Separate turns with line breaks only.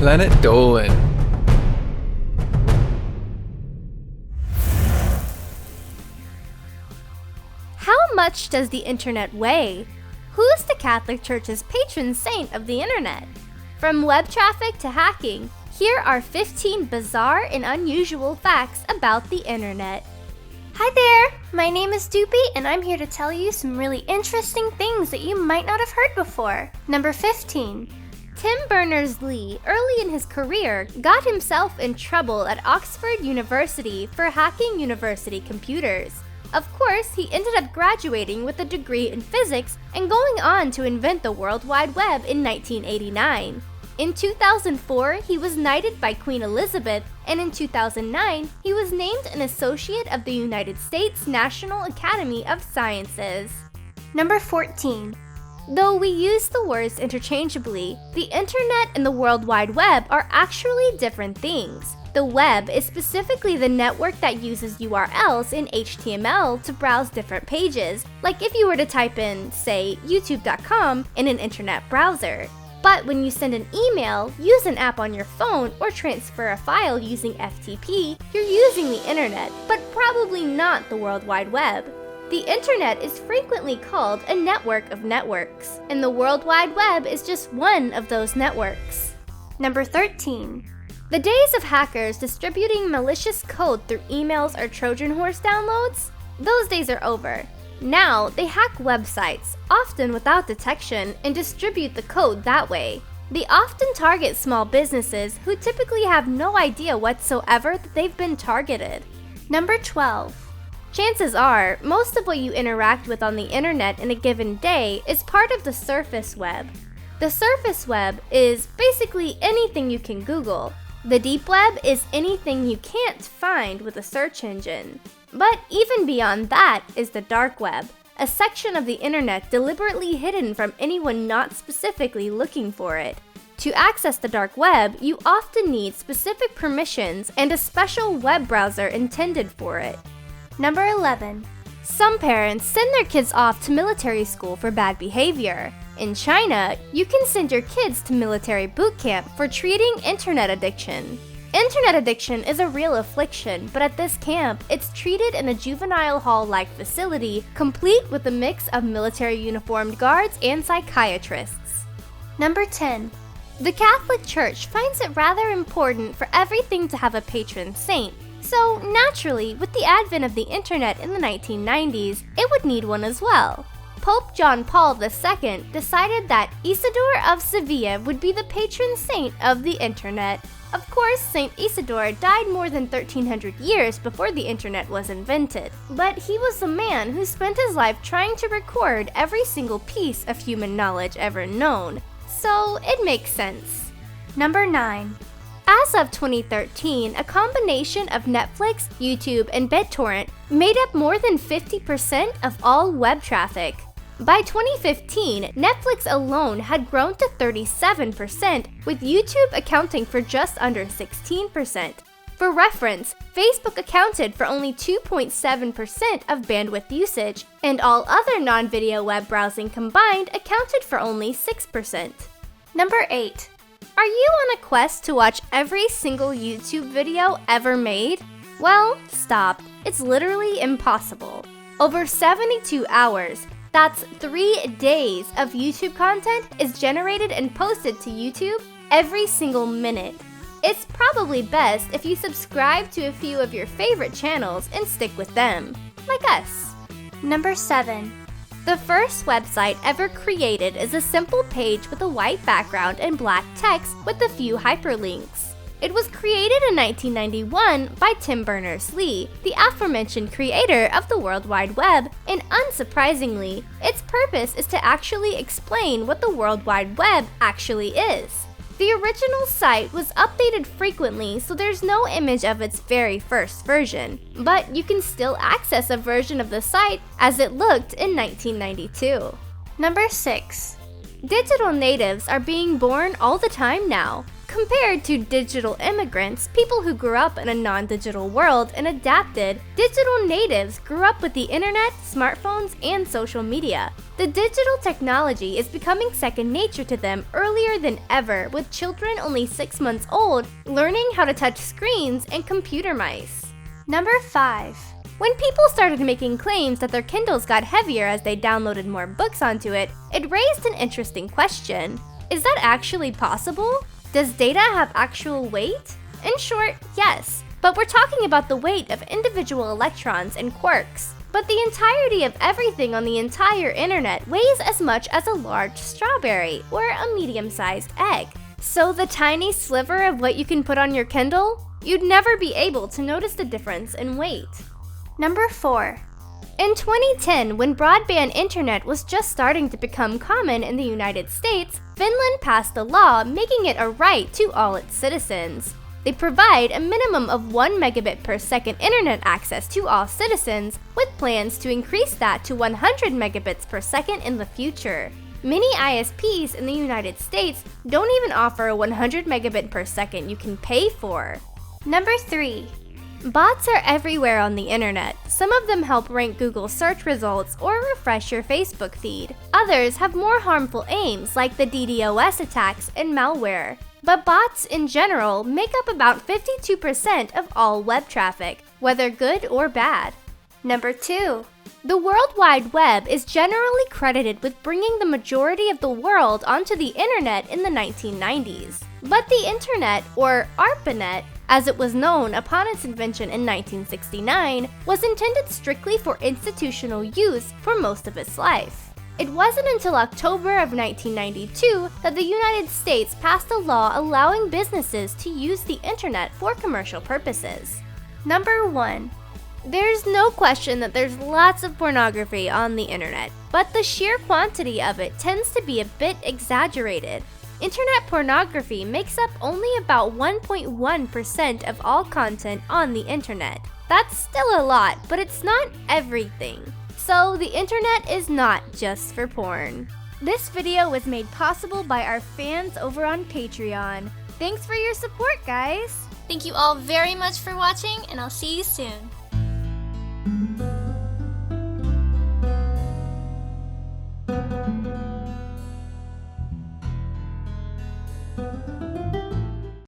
Planet Dolan.
How much does the internet weigh? Who's the Catholic Church's patron saint of the internet? From web traffic to hacking, here are 15 bizarre and unusual facts about the internet. Hi there, my name is Doopy and I'm here to tell you some really interesting things that you might not have heard before. Number 15. Tim Berners-Lee, early in his career, got himself in trouble at Oxford University for hacking university computers. Of course, he ended up graduating with a degree in physics and going on to invent the World Wide Web in 1989. In 2004, he was knighted by Queen Elizabeth, and in 2009, he was named an Associate of the United States National Academy of Sciences. Number 14. Though we use the words interchangeably, the internet and the World Wide Web are actually different things. The web is specifically the network that uses URLs in HTML to browse different pages, like if you were to type in, say, youtube.com in an internet browser. But when you send an email, use an app on your phone, or transfer a file using FTP, you're using the internet, but probably not the World Wide Web. The internet is frequently called a network of networks, and the World Wide Web is just one of those networks. Number 13. The days of hackers distributing malicious code through emails or Trojan horse downloads? Those days are over. Now, they hack websites, often without detection, and distribute the code that way. They often target small businesses who typically have no idea whatsoever that they've been targeted. Number 12. Chances are, most of what you interact with on the internet in a given day is part of the surface web. The surface web is basically anything you can Google. The deep web is anything you can't find with a search engine. But even beyond that is the dark web, a section of the internet deliberately hidden from anyone not specifically looking for it. To access the dark web, you often need specific permissions and a special web browser intended for it. Number 11. Some parents send their kids off to military school for bad behavior. In China, you can send your kids to military boot camp for treating internet addiction. Internet addiction is a real affliction, but at this camp, it's treated in a juvenile hall-like facility, complete with a mix of military uniformed guards and psychiatrists. Number 10. The Catholic Church finds it rather important for everything to have a patron saint. So, naturally, with the advent of the internet in the 1990s, it would need one as well. Pope John Paul II decided that Isidore of Sevilla would be the patron saint of the internet. Of course, Saint Isidore died more than 1300 years before the internet was invented, but he was a man who spent his life trying to record every single piece of human knowledge ever known, so it makes sense. Number 9. As of 2013, a combination of Netflix, YouTube, and BitTorrent made up more than 50% of all web traffic. By 2015, Netflix alone had grown to 37%, with YouTube accounting for just under 16%. For reference, Facebook accounted for only 2.7% of bandwidth usage, and all other non-video web browsing combined accounted for only 6%. Number 8. Are you on a quest to watch every single YouTube video ever made? Well, stop. It's literally impossible. Over 72 hours, that's 3 days of YouTube content is generated and posted to YouTube every single minute. It's probably best if you subscribe to a few of your favorite channels and stick with them, like us. Number 7. The first website ever created is a simple page with a white background and black text with a few hyperlinks. It was created in 1991 by Tim Berners-Lee, the aforementioned creator of the World Wide Web, and unsurprisingly, its purpose is to actually explain what the World Wide Web actually is. The original site was updated frequently, so there's no image of its very first version, but you can still access a version of the site as it looked in 1992. Number 6. Digital natives are being born all the time now. compared to digital immigrants, people who grew up in a non-digital world and adapted, digital natives grew up with the internet, smartphones, and social media. The digital technology is becoming second nature to them earlier than ever, with children only 6 months old learning how to touch screens and computer mice. Number 5. When people started making claims that their Kindles got heavier as they downloaded more books onto it, it raised an interesting question. Is that actually possible? Does data have actual weight? In short, yes, but we're talking about the weight of individual electrons and quarks. But the entirety of everything on the entire internet weighs as much as a large strawberry or a medium-sized egg. So the tiny sliver of what you can put on your Kindle, you'd never be able to notice the difference in weight. Number 4. In 2010, when broadband internet was just starting to become common in the United States, Finland passed a law making it a right to all its citizens. They provide a minimum of 1 megabit per second internet access to all citizens, with plans to increase that to 100 megabits per second in the future. Many ISPs in the United States don't even offer a 100 megabit per second you can pay for. Number 3. Bots are everywhere on the internet. Some of them help rank Google search results or refresh your Facebook feed. Others have more harmful aims, like the DDoS attacks and malware. But bots in general make up about 52% of all web traffic, whether good or bad. Number 2. The World Wide Web is generally credited with bringing the majority of the world onto the internet in the 1990s. But the internet, or ARPANET, as it was known upon its invention in 1969, was intended strictly for institutional use for most of its life. It wasn't until October of 1992 that the United States passed a law allowing businesses to use the internet for commercial purposes. Number 1. There's no question that there's lots of pornography on the internet, but the sheer quantity of it tends to be a bit exaggerated. Internet pornography makes up only about 1.1% of all content on the internet. That's still a lot, but it's not everything. So the internet is not just for porn. This video was made possible by our fans over on Patreon. Thanks for your support, guys!
Thank you all very much for watching, and I'll see you soon.